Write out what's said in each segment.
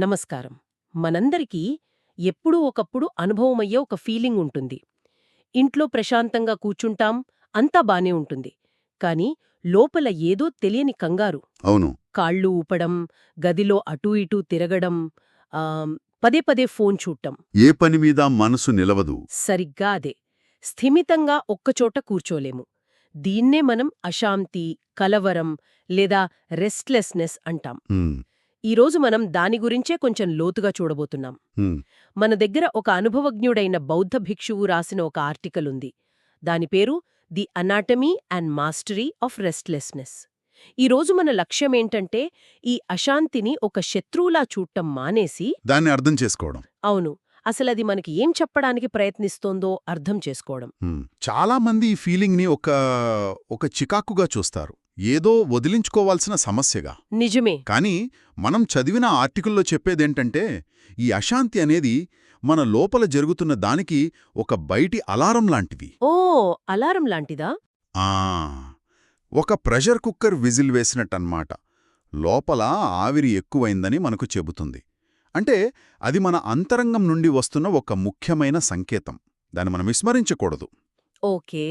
నమస్కారం. మనందరికీ ఎప్పుడూ ఒకప్పుడు అనుభవమయ్యే ఒక ఫీలింగ్ ఉంటుంది. ఇంట్లో ప్రశాంతంగా కూర్చుంటాం, అంతా బానే ఉంటుంది. కానీ లోపల ఏదో తెలియని కంగారు. అవును. కాళ్ళు ఊపడం, గదిలో అటూ ఇటూ తిరగడం, పదే పదే ఫోన్ చూడటం. ఏ పని మీద మనసు నిలవదు. సరిగ్గా అదే. స్థిమితంగా ఒక్కచోట కూర్చోలేము. దీన్నే మనం అశాంతి, కలవరం లేదా రెస్ట్లెస్నెస్ అంటాం. హ్మ్, ఈరోజు మనం దాని గురించే కొంచెం లోతుగా చూడబోతున్నాం. హ్మ్. మన దగ్గర ఒక అనుభవజ్ఞుడైన బౌద్ధ భిక్షువు రాసిన ఒక ఆర్టికల్ ఉంది. దాని పేరు the anatomy and mastery of restlessness. ఈరోజు మన లక్ష్యమేంటంటే ఈ అశాంతిని ఒక శత్రువులా చూడటం మానేసి, దాన్ని అర్థం చేసుకోవడం. అవును, అసలది మనకి ఏం చెప్పడానికి ప్రయత్నిస్తోందో అర్థం చేసుకోవడం. చాలా మంది ఈ ఫీలింగ్ని ఒక చికాకుగా చూస్తారు, ఏదో వదిలించుకోవాల్సిన సమస్యగా. నిజమే. కానీ మనం చదివిన ఆర్టికల్లో చెప్పేదేంటంటే, ఈ అశాంతి అనేది మన లోపల జరుగుతున్న దానికి ఒక బయటి అలారం లాంటిది. ఓ, అలారం లాంటిదా? ఆ ఒక ప్రెషర్ కుక్కర్ విజిల్ వేసినట్టన్మాట. లోపల ఆవిరి ఎక్కువైందని మనకు చెబుతుంది. అంటే అది మన అంతరంగం నుండి వస్తున్న ఒక ముఖ్యమైన సంకేతం. దాన్ని మనం విస్మరించకూడదు. ఓకే,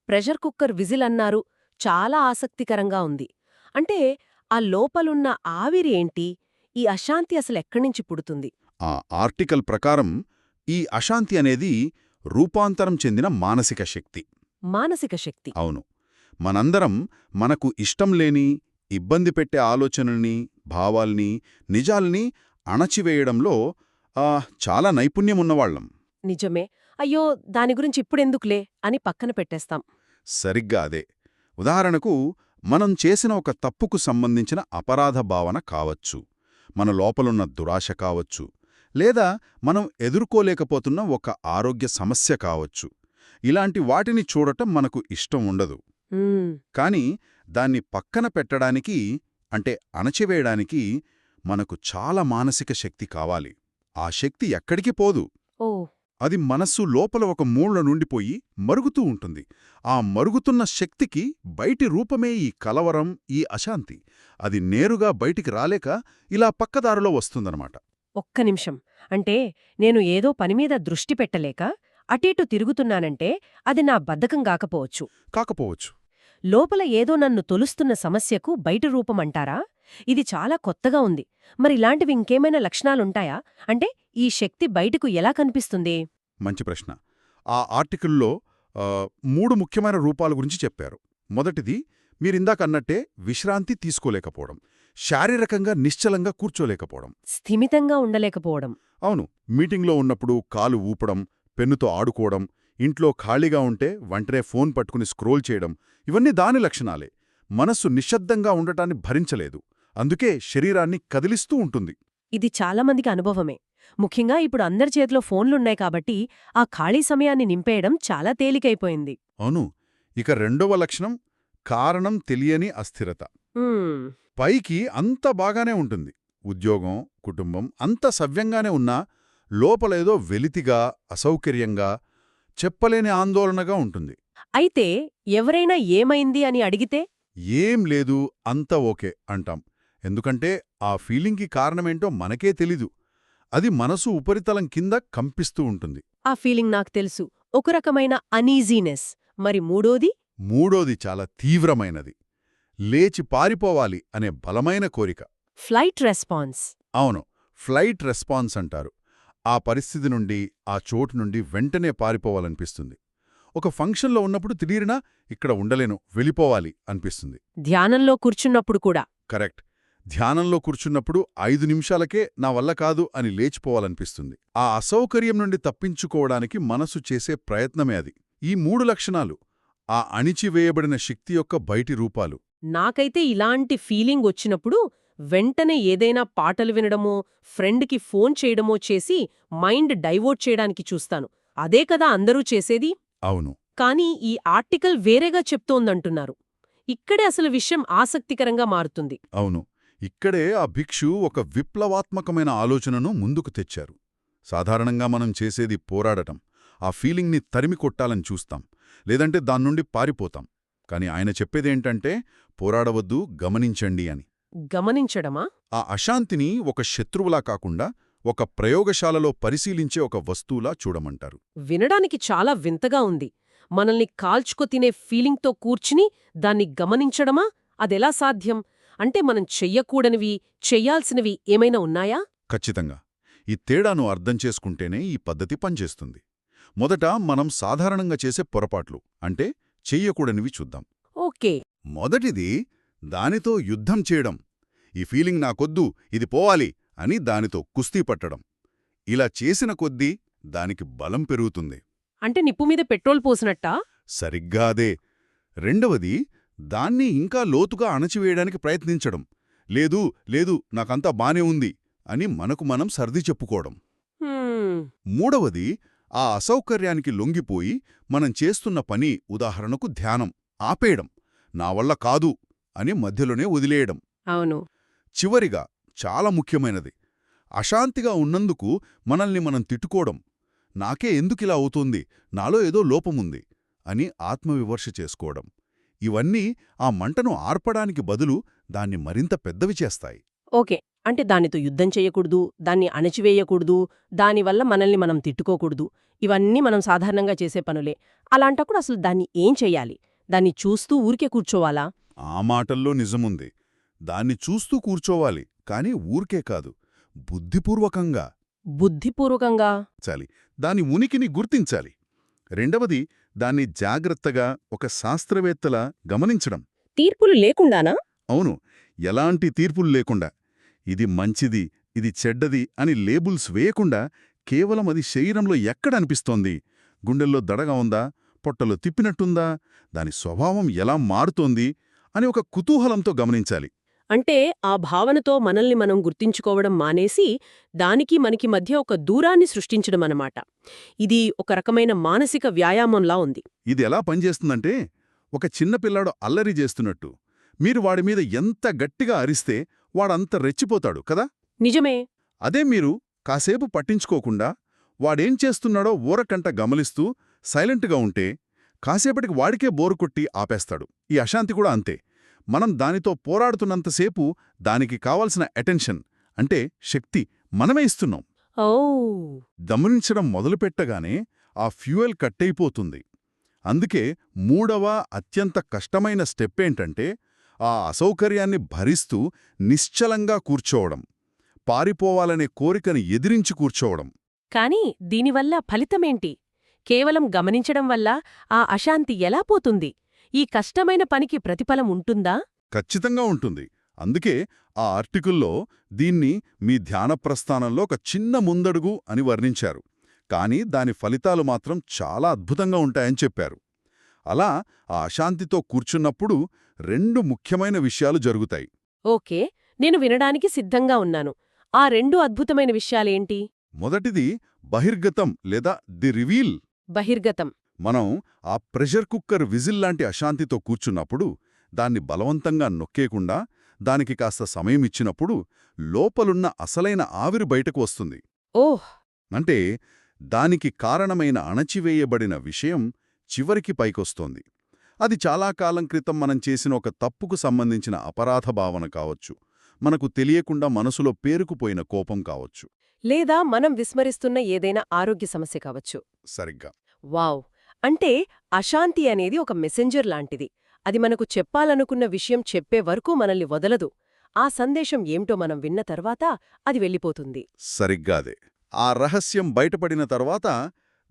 ప్రెషర్ కుక్కర్ విజిల్ అన్నారు. చాలా ఆసక్తికరంగా ఉంది. అంటే ఆ లోపలున్న ఆవిరి ఏంటి? ఈ అశాంతి అసలెక్కడ్నించి పుడుతుంది? ఆ ఆర్టికల్ ప్రకారం ఈ అశాంతి అనేది రూపాంతరం చెందిన మానసిక శక్తి. మానసిక శక్తి. అవును. మనందరం మనకు ఇష్టం లేని, ఇబ్బంది పెట్టే ఆలోచనల్ని, భావాల్ని, నిజాల్ని అణచివేయడంలో చాలా నైపుణ్యమున్నవాళ్లం. నిజమే. అయ్యో, దాని గురించి ఇప్పుడెందుకులే అని పక్కన పెట్టేస్తాం. సరిగ్గా అదే. ఉదాహరణకు, మనం చేసిన ఒక తప్పుకు సంబంధించిన అపరాధ భావన కావచ్చు, మన లోపలున్న దురాశ కావచ్చు, లేదా మనం ఎదుర్కోలేకపోతున్న ఒక ఆరోగ్య సమస్య కావచ్చు. ఇలాంటి వాటిని చూడటం మనకు ఇష్టం ఉండదు. కాని దాన్ని పక్కన పెట్టడానికి, అంటే అణచివేయడానికి మనకు చాలా మానసిక శక్తి కావాలి. ఆ శక్తి ఎక్కడికి పోదు. ఓ, అది మనస్సు లోపల ఒక మూల నుండిపోయి మరుగుతూ ఉంటుంది. ఆ మరుగుతున్న శక్తికి బయటి రూపమే ఈ కలవరం, ఈ అశాంతి. అది నేరుగా బయటికి రాలేక ఇలా పక్కదారిలో వస్తుందన్నమాట. ఒక్క నిమిషం. అంటే నేను ఏదో పనిమీద దృష్టి పెట్టలేక అటీటు తిరుగుతున్నానంటే అది నా బద్ధకం కాకపోవచ్చు. కాకపోవచ్చు. లోపల ఏదో నన్ను తొలుస్తున్న సమస్యకు బయట రూపమంటారా? ఇది చాలా కొత్తగా ఉంది. మరిలాంటివి ఇంకేమైనా లక్షణాలుంటాయా? అంటే ఈ శక్తి బయటకు ఎలా కనిపిస్తుంది? మంచి ప్రశ్న. ఆ ఆర్టికల్లో 3 ముఖ్యమైన రూపాల గురించి చెప్పారు. మొదటిది, మీరిందాకన్నట్టే విశ్రాంతి తీసుకోలేకపోవడం, శారీరకంగా నిశ్చలంగా కూర్చోలేకపోవడం. స్థిమితంగా ఉండలేకపోవడం. అవును. మీటింగ్లో ఉన్నప్పుడు కాలు ఊపడం, పెన్నుతో ఆడుకోవడం, ఇంట్లో ఖాళీగా ఉంటే వెంటనే ఫోన్ పట్టుకుని స్క్రోల్ చేయడం, ఇవన్నీ దాని లక్షణాలే. మనస్సు నిశ్శబ్దంగా ఉండటాన్ని భరించలేదు, అందుకే శరీరాన్ని కదిలిస్తూ ఉంటుంది. ఇది చాలామందికి అనుభవమే. ముఖ్యంగా ఇప్పుడు అందరి చేతిలో ఫోన్లున్నాయి కాబట్టి ఆ ఖాళీ సమయాన్ని నింపేయడం చాలా తేలికైపోయింది. అవును. ఇక రెండవ లక్షణం, కారణం తెలియని అస్థిరత. పైకి అంత బాగానే ఉంటుంది, ఉద్యోగం, కుటుంబం అంత సవ్యంగానే ఉన్నా లోపలేదో వెలితిగా, అసౌకర్యంగా, చెప్పలేని ఆందోళనగా ఉంటుంది. అయితే ఎవరైనా ఏమైంది అని అడిగితే ఏం లేదు, అంతా ఓకే అంటాం. ఎందుకంటే ఆ ఫీలింగ్కి కారణమేంటో మనకే తెలీదు. అది మనసు ఉపరితలం కింద కంపిస్తూ ఉంటుంది. ఆ ఫీలింగ్ నాకు తెలుసు. ఒక రకమైన అనీజీనెస్. మరి మూడోది? మూడోది చాలా తీవ్రమైనది. లేచి పారిపోవాలి అనే బలమైన కోరిక. Flight response. అవును, ఫ్లైట్ రెస్పాన్స్ అంటారు. ఆ పరిస్థితి నుండి, ఆ చోటు నుండి వెంటనే పారిపోవాలనిపిస్తుంది. ఒక ఫంక్షన్లో ఉన్నప్పుడు తిడీరినా ఇక్కడ ఉండలేను, వెళ్ళిపోవాలి అనిపిస్తుంది. ధ్యానంలో కూర్చున్నప్పుడు కూడా. కరెక్ట్. ధ్యానంలో కూర్చున్నప్పుడు 5 నిమిషాలకే నా వల్ల కాదు అని లేచిపోవాలనిపిస్తుంది. ఆ అసౌకర్యం నుండి తప్పించుకోవడానికి మనసు చేసే ప్రయత్నమే అది. ఈ 3 లక్షణాలు ఆ అణిచివేయబడిన శక్తి యొక్క బయటి రూపాలు. నాకైతే ఇలాంటి ఫీలింగ్ వచ్చినప్పుడు వెంటనే ఏదైనా పాటలు వినడమో, ఫ్రెండ్కి ఫోన్ చేయడమో చేసి మైండ్ డైవర్ట్ చేయడానికి చూస్తాను. అదే కదా అందరూ చేసేది. అవును. కానీ ఈ ఆర్టికల్ వేరేగా చెప్తోందంటున్నారు. ఇక్కడే అసలు విషయం ఆసక్తికరంగా మారుతుంది. అవును. ఇక్కడే ఆ భిక్షు ఒక విప్లవాత్మకమైన ఆలోచనను ముందుకు తెచ్చారు. సాధారణంగా మనం చేసేది పోరాడటం, ఆ ఫీలింగ్ని తరిమి కొట్టాలని చూస్తాం, లేదంటే దాన్నుండి పారిపోతాం. కాని ఆయన చెప్పేదేంటంటే, పోరాడవద్దు, గమనించండి అని. గమనించడమా? ఆ అశాంతిని ఒక శత్రువులా కాకుండా ఒక ప్రయోగశాలలో పరిశీలించే ఒక వస్తువులా చూడమంటారు. వినడానికి చాలా వింతగా ఉంది. మనల్ని కాల్చుకు తినే ఫీలింగ్తో కూర్చుని దాన్ని గమనించడమా? అదెలా సాధ్యం? అంటే మనం చెయ్యకూడనివి, చెయ్యాల్సినవి ఏమైనా ఉన్నాయా? ఖచ్చితంగా. ఈ తేడాను అర్థం చేసుకుంటేనే ఈ పద్ధతి పనిచేస్తుంది. మొదట మనం సాధారణంగా చేసే పొరపాట్లు అంటే చెయ్యకూడనివి చూద్దాం. ఓకే. మొదటిది దానితో యుద్ధం చేయడం. ఈ ఫీలింగ్ నాకొద్దు, ఇది పోవాలి అని దానితో కుస్తీ పట్టడం. ఇలా చేసిన కొద్దీ దానికి బలం పెరుగుతుంది. అంటే నిప్పు మీద పెట్రోల్ పోసినట్టా? సరిగ్గా అదే. రెండవది దాన్ని ఇంకా లోతుగా అణచివేయడానికి ప్రయత్నించడం. లేదు లేదు నాకంతా బానే ఉంది అని మనకు మనం సర్ది చెప్పుకోవడం. హ్మ్. మూడవది ఆ అసౌకర్యానికి లొంగిపోయి మనం చేస్తున్న పని, ఉదాహరణకు ధ్యానం, ఆపేయడం. నా వల్ల కాదు అని మధ్యలోనే వదిలేయడం. అవును. చివరిగా చాలా ముఖ్యమైనది, అశాంతిగా ఉన్నందుకు మనల్ని మనం తిట్టుకోవడం. నాకే ఎందుకిలా అవుతోంది, నాలో ఏదో లోపముంది అని ఆత్మవిమర్శ చేసుకోవడం. ఇవన్నీ ఆ మంటను ఆర్పడానికి బదులు దాన్ని మరింత పెద్దవి చేస్తాయి. ఓకే. అంటే దానితో యుద్ధం చెయ్యకూడదు, దాన్ని అణచివేయకూడదు, దానివల్ల మనల్ని మనం తిట్టుకోకూడదు. ఇవన్నీ మనం సాధారణంగా చేసే పనులే. అలాంటప్పుడు అసలు దాన్ని ఏం చెయ్యాలి? దాన్ని చూస్తూ ఊరికే కూర్చోవాలా? ఆ మాటల్లో నిజముంది. దాన్ని చూస్తూ కూర్చోవాలి, కాని ఊరికే కాదు, బుద్ధిపూర్వకంగా బుద్ధిపూర్వకంగా? చాలి దాని ఉనికిని గుర్తించాలి. రెండవది దాన్ని జాగ్రత్తగా ఒక శాస్త్రవేత్తలా గమనించడం. తీర్పులు లేకుండానా? అవును, ఎలాంటి తీర్పులు లేకుండా ఇది మంచిది, ఇది చెడ్డది అని లేబుల్స్ వేయకుండా కేవలం అది శరీరంలో ఎక్కడ అనిపిస్తోంది, గుండెల్లో దడగా ఉందా, పొట్టలో తిప్పినట్టుందా, దాని స్వభావం ఎలా మారుతోంది అని ఒక కుతూహలంతో గమనించాలి. అంటే ఆ భావనతో మనల్ని మనం గుర్తించుకోవడం మానేసి, దానికి మనకి మధ్య ఒక దూరాన్ని సృష్టించడమన్నమాట. ఇది ఒక రకమైన మానసిక వ్యాయామంలా ఉంది. ఇది ఎలా పనిచేస్తుందంటే, ఒక చిన్నపిల్లాడు అల్లరి చేస్తున్నట్టు మీరు వాడిమీద ఎంత గట్టిగా అరిస్తే వాడంత రెచ్చిపోతాడు కదా. నిజమే. అదే మీరు కాసేపు పట్టించుకోకుండా వాడేం చేస్తున్నాడో ఊరకంట గమనిస్తూ సైలెంట్గా ఉంటే కాసేపటికి వాడికే బోరు కొట్టి ఆపేస్తాడు. ఈ అశాంతి కూడా అంతే. మనం దానితో పోరాడుతున్నంతసేపు దానికి కావలసిన అటెన్షన్ అంటే శక్తి మనమే ఇస్తున్నాం. ఓ. గమనించడం మొదలుపెట్టగానే ఆ ఫ్యూయల్ కట్టయిపోతుంది. అందుకే మూడవ అత్యంత కష్టమైన స్టెప్పేంటంటే ఆ అసౌకర్యాన్ని భరిస్తూ నిశ్చలంగా కూర్చోవడం, పారిపోవాలనే కోరికను ఎదిరించి కూర్చోవడం. కానీ దీనివల్ల ఫలితమేంటి? కేవలం గమనించడం వల్ల ఆ అశాంతి ఎలా పోతుంది? ఈ కష్టమైన పనికి ప్రతిఫలం ఉంటుందా? ఖచ్చితంగా ఉంటుంది. అందుకే ఆ ఆర్టికల్లో దీన్ని మీ ధ్యాన ప్రస్థానంలో ఒక చిన్న ముందడుగు అని వర్ణించారు. కానీ దాని ఫలితాలు మాత్రం చాలా అద్భుతంగా ఉంటాయని చెప్పారు. అలా ఆ అశాంతితో కూర్చున్నప్పుడు రెండు ముఖ్యమైన విషయాలు జరుగుతాయి. ఓకే. నేను వినడానికి సిద్ధంగా ఉన్నాను. ఆ రెండు అద్భుతమైన విషయాలేంటి? మొదటిది బహిర్గతం లేదా ది రివీల్. బహిర్గతం. మనం ఆ ప్రెషర్ కుక్కర్ విజిల్ లాంటి అశాంతితో కూర్చున్నప్పుడు, దాన్ని బలవంతంగా నొక్కేకుండా దానికి కాస్త సమయమిచ్చినప్పుడు లోపలున్న అసలైన ఆవిరి బయటకు వస్తుంది. ఓహ్! అంటే దానికి కారణమైన అణచివేయబడిన విషయం చివరికి పైకొస్తోంది. అది చాలా కాలం క్రితం మనం చేసిన ఒక తప్పుకు సంబంధించిన అపరాధ భావన కావచ్చు, మనకు తెలియకుండా మనసులో పేరుకుపోయిన కోపం కావచ్చు. లేదా మనం విస్మరిస్తున్న ఏదైనా ఆరోగ్య సమస్య కావచ్చు. సరిగ్గా. వావ్! అంటే అశాంతి అనేది ఒక మెసెంజర్ లాంటిది. అది మనకు చెప్పాలనుకున్న విషయం చెప్పే వరకు మనల్ని వదలదు. ఆ సందేశం ఏమిటో మనం విన్న తర్వాత అది వెళ్ళిపోతుంది. సరిగ్గా అదే. ఆ రహస్యం బయటపడిన తర్వాత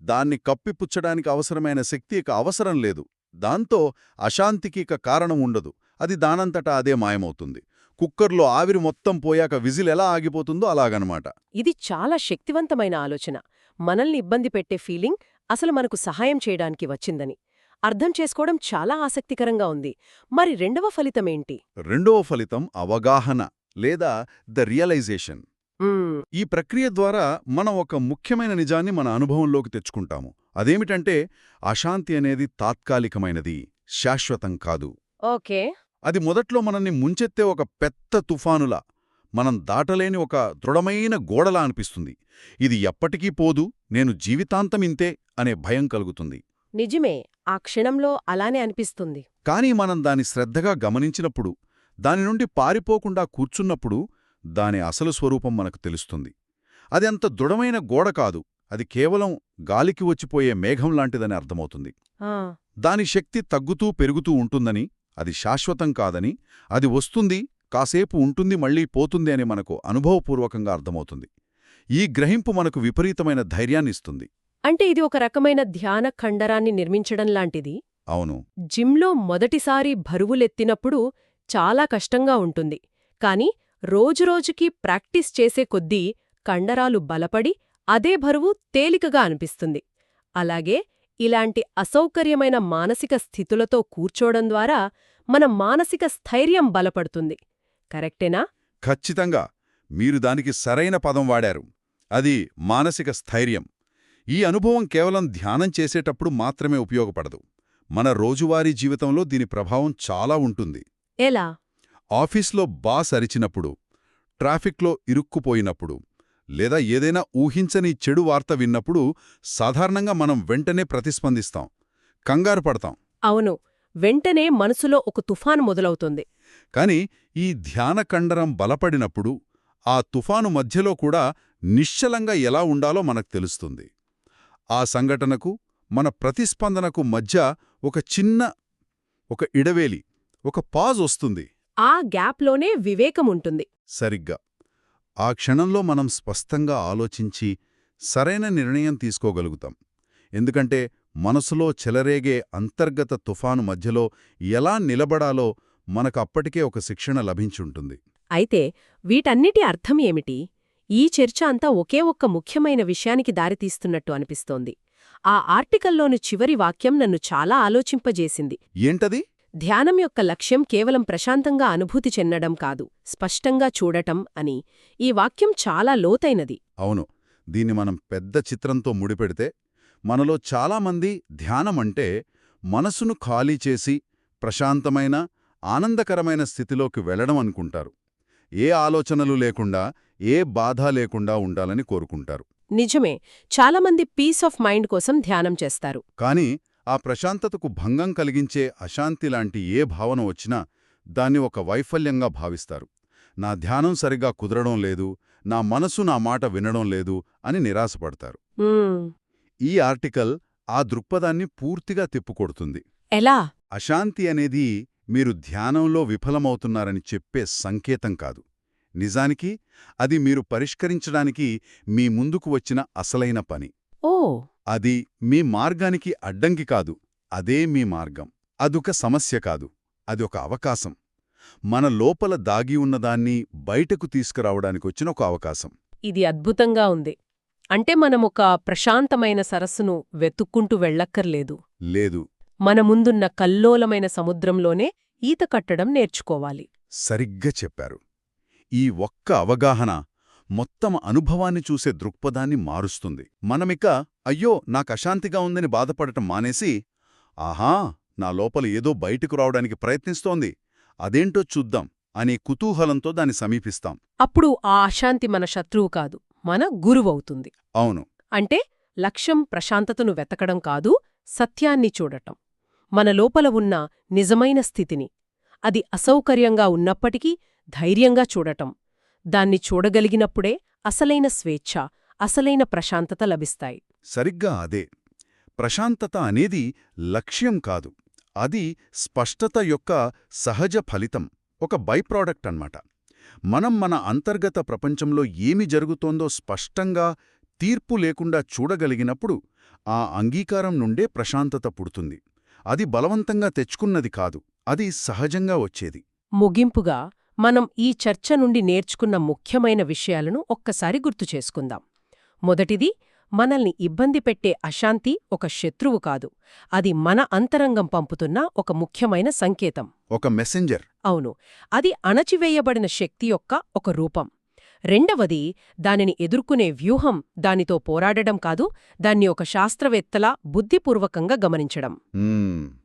దాన్ని కప్పిపుచ్చడానికి అవసరమైన శక్తి ఇక అవసరం లేదు. దాంతో అశాంతికి ఇక కారణం ఉండదు. అది దానంతటా అదే మాయమవుతుంది. కుక్కర్లో ఆవిరి మొత్తం పోయాక విజిల్ ఎలా ఆగిపోతుందో అలాగనమాట. ఇది చాలా శక్తివంతమైన ఆలోచన. మనల్ని ఇబ్బంది పెట్టే ఫీలింగ్ అసలు మనకు సహాయం చేయడానికి వచ్చిందని అర్థం చేసుకోవడం చాలా ఆసక్తికరంగా ఉంది. మరి రెండవ ఫలితమేంటి? రెండవ ఫలితం అవగాహన లేదా ద రియలైజేషన్. ఈ ప్రక్రియ ద్వారా మనం ఒక ముఖ్యమైన నిజాన్ని మన అనుభవంలోకి తెచ్చుకుంటాము. అదేమిటంటే అశాంతి అనేది తాత్కాలికమైనది, శాశ్వతం కాదు. ఓకే. అది మొదట్లో మనల్ని ముంచెత్తే ఒక పెద్ద తుఫానులా, మనం దాటలేని ఒక దృఢమైన గోడలా అనిపిస్తుంది. ఇది ఎప్పటికీ పోదు, నేను జీవితాంతమింతే అనే భయం కలుగుతుంది. నిజమే. ఆ క్షణంలో అలానే అనిపిస్తుంది. కానీ మనం దాన్ని శ్రద్ధగా గమనించినప్పుడు, దాని నుండి పారిపోకుండా కూర్చున్నప్పుడు దాని అసలు స్వరూపం మనకు తెలుస్తుంది. అది అంత దృఢమైన గోడ కాదు, అది కేవలం గాలికి వచ్చిపోయే మేఘం లాంటిదని అర్థమవుతుంది. ఆ, దాని శక్తి తగ్గుతూ పెరుగుతూ ఉంటుందని, అది శాశ్వతం కాదని, అది వస్తుంది, కాసేపు ఉంటుంది, మళ్లీ పోతుంది అని మనకు అనుభవపూర్వకంగా అర్థమవుతుంది. ఈ గ్రహింపు మనకు విపరీతమైన ధైర్యాన్నిస్తుంది. అంటే ఇది ఒక రకమైన ధ్యాన ఖండరాన్ని నిర్మించడం లాంటిది. అవును, జిమ్లో మొదటిసారి బరువులెత్తినప్పుడు చాలా కష్టంగా ఉంటుంది. కాని రోజురోజుకీ ప్రాక్టీస్ చేసే కొద్దీ కండరాలు బలపడి అదే బరువు తేలికగా అనిపిస్తుంది. అలాగే ఇలాంటి అసౌకర్యమైన మానసిక స్థితులతో కూర్చోవడం ద్వారా మన మానసిక స్థైర్యం బలపడుతుంది. కరెక్టేనా? ఖచ్చితంగా. మీరు దానికి సరైన పదం వాడారు. అది మానసిక స్థైర్యం. ఈ అనుభవం కేవలం ధ్యానం చేసేటప్పుడు మాత్రమే ఉపయోగపడదు. మన రోజువారీ జీవితంలో దీని ప్రభావం చాలా ఉంటుంది. ఎలా? ఆఫీస్లో బాస్ అరిచినప్పుడు, ట్రాఫిక్లో ఇరుక్కుపోయినప్పుడు, లేదా ఏదైనా ఊహించని చెడు వార్త విన్నప్పుడు సాధారణంగా మనం వెంటనే ప్రతిస్పందిస్తాం, కంగారు పడతాం. అవును, వెంటనే మనసులో ఒక తుఫాను మొదలవుతుంది. కాని ఈ ధ్యాన కండరం బలపడినప్పుడు ఆ తుఫాను మధ్యలో కూడా నిశ్చలంగా ఎలా ఉండాలో మనకు తెలుస్తుంది. ఆ సంఘటనకు, మన ప్రతిస్పందనకు మధ్య ఒక ఇడవేలి, ఒక పాజ్ వస్తుంది. ఆ గ్యాప్లోనే వివేకముంటుంది. సరిగ్గా. ఆ క్షణంలో మనం స్పష్టంగా ఆలోచించి సరైన నిర్ణయం తీసుకోగలుగుతాం. ఎందుకంటే మనసులో చెలరేగే అంతర్గత తుఫాను మధ్యలో ఎలా నిలబడాలో మనకు అప్పటికే ఒక శిక్షణ లభించుంటుంది. అయితే వీటన్నిటి అర్థం ఏమిటి? ఈ చర్చ అంతా ఒకే ఒక్క ముఖ్యమైన విషయానికి దారితీస్తున్నట్టు అనిపిస్తోంది. ఆ ఆర్టికల్లోని చివరి వాక్యం నన్ను చాలా ఆలోచింపజేసింది. ఏంటది? ధ్యానం యొక్క లక్ష్యం కేవలం ప్రశాంతంగా అనుభూతి చెందడం కాదు, స్పష్టంగా చూడటం అని. ఈ వాక్యం చాలా లోతైనది. అవును. దీన్ని మనం పెద్ద చిత్రంతో ముడిపెడితే, మనలో చాలామంది ధ్యానమంటే మనసును ఖాళీ చేసి ప్రశాంతమైన, ఆనందకరమైన స్థితిలోకి వెళ్లడం అనుకుంటారు. ఏ ఆలోచనలు లేకుండా, ఏ బాధ లేకుండా ఉండాలని కోరుకుంటారు. నిజమే, చాలామంది పీస్ ఆఫ్ మైండ్ కోసం ధ్యానం చేస్తారు. కాని ఆ ప్రశాంతతకు భంగం కలిగించే అశాంతి లాంటి ఏ భావన వచ్చినా దాన్ని ఒక వైఫల్యంగా భావిస్తారు. నా ధ్యానం సరిగా కుదరడం లేదు, నా మనసు నా మాట వినడం లేదు అని నిరాశపడతారు. ఈ ఆర్టికల్ ఆ దృక్పథాన్ని పూర్తిగా తిప్పుకొడుతుంది. ఎలా? అశాంతి అనేది మీరు ధ్యానంలో విఫలమవుతున్నారని చెప్పే సంకేతం కాదు. నిజానికి అది మీరు పరిష్కరించడానికి మీ ముందుకు వచ్చిన అసలైన పని. ఓ, అది మీ మార్గానికి అడ్డంకి కాదు, అదే మీ మార్గం. అదొక సమస్య కాదు, అది ఒక అవకాశం. మన లోపల దాగి ఉన్నదాన్ని బయటకు తీసుకురావడానికొచ్చిన ఒక అవకాశం. ఇది అద్భుతంగా ఉంది. అంటే మనమొక ప్రశాంతమైన సరస్సును వెతుక్కుంటూ వెళ్ళక్కర్లేదు. లేదు. మన ముందున్న కల్లోలమైన సముద్రంలోనే ఈత కట్టడం నేర్చుకోవాలి. సరిగ్గా చెప్పారు. ఈ ఒక్క అవగాహన మొత్తం అనుభవాన్ని చూసే దృక్పథాన్ని మారుస్తుంది. మనమిక అయ్యో నాకశాంతిగా ఉందని బాధపడటం మానేసి, ఆహా, నా లోపల ఏదో బయటకు రావడానికి ప్రయత్నిస్తోంది, అదేంటో చూద్దాం అనే కుతూహలంతో దాన్ని సమీపిస్తాం. అప్పుడు ఆ అశాంతి మన శత్రువు కాదు, మన గురువవుతుంది. అవును. అంటే లక్ష్యం ప్రశాంతతను వెతకడం కాదు, సత్యాన్ని చూడటం, మన లోపల ఉన్న నిజమైన స్థితిని. అది అసౌకర్యంగా ఉన్నప్పటికీ ధైర్యంగా చూడటం. దాన్ని చూడగలిగినప్పుడే అసలైన స్వేచ్ఛ, అసలైన ప్రశాంతత లభిస్తాయి. సరిగ్గా అదే. ప్రశాంతత అనేది లక్ష్యం కాదు, అది స్పష్టత యొక్క సహజ ఫలితం, ఒక బైప్రాడక్ట్ అన్నమాట. మనం మన అంతర్గత ప్రపంచంలో ఏమి జరుగుతోందో స్పష్టంగా, తీర్పు లేకుండా చూడగలిగినప్పుడు ఆ అంగీకారం నుండే ప్రశాంతత పుడుతుంది. అది బలవంతంగా తెచ్చుకున్నది కాదు, అది సహజంగా వచ్చేది. ముగింపుగా మనం ఈ చర్చ నుండి నేర్చుకున్న ముఖ్యమైన విషయాలను ఒక్కసారి గుర్తుచేసుకుందాం. మొదటిది, మనల్ని ఇబ్బంది పెట్టే అశాంతి ఒక శత్రువు కాదు, అది మన అంతరంగం పంపుతున్న ఒక ముఖ్యమైన సంకేతం, ఒక మెసెంజర్. అవును, అది అణచివేయబడిన శక్తి యొక్క ఒక రూపం. రెండవది, దానిని ఎదుర్కొనే వ్యూహం దానితో పోరాడడం కాదు, దాన్ని ఒక శాస్త్రవేత్తలా బుద్ధిపూర్వకంగా గమనించడం.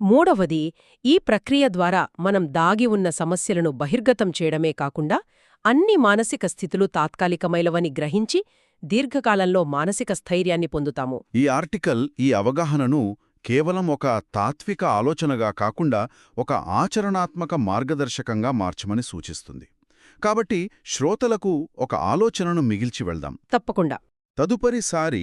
మూడవది, ఈ ప్రక్రియ ద్వారా మనం దాగి ఉన్న సమస్యలను బహిర్గతం చేయడమే కాకుండా అన్ని మానసిక స్థితులు తాత్కాలికమైనవని గ్రహించి దీర్ఘకాలంలో మానసిక స్థైర్యాన్ని పొందుతాము. ఈ ఆర్టికల్ ఈ అవగాహనను కేవలం ఒక తాత్విక ఆలోచనగా కాకుండా ఒక ఆచరణాత్మక మార్గదర్శకంగా మార్చమని సూచిస్తుంది. కాబట్టి శ్రోతలకు ఒక ఆలోచనను మిగిల్చి వెళ్దాం. తప్పకుండా. తదుపరిసారి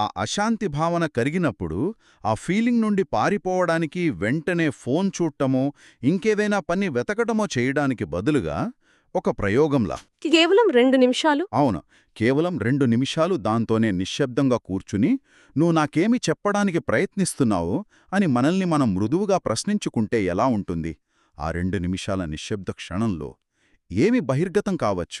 ఆ అశాంతి భావన కరిగినప్పుడు ఆ ఫీలింగ్ నుండి పారిపోవడానికి వెంటనే ఫోన్ చూడటమో ఇంకేదైనా పని వెతకటమో చేయడానికి బదులుగా ఒక ప్రయోగంలా కేవలం 2 నిమిషాలు అవును, కేవలం 2 నిమిషాలు దాంతోనే నిశ్శబ్దంగా కూర్చుని నువ్వు నాకేమి చెప్పడానికి ప్రయత్నిస్తున్నావు అని మనల్ని మనం మృదువుగా ప్రశ్నించుకుంటే ఎలా ఉంటుంది? ఆ 2 నిమిషాల నిశ్శబ్ద క్షణంలో ఏమి బహిర్గతం కావచ్చు?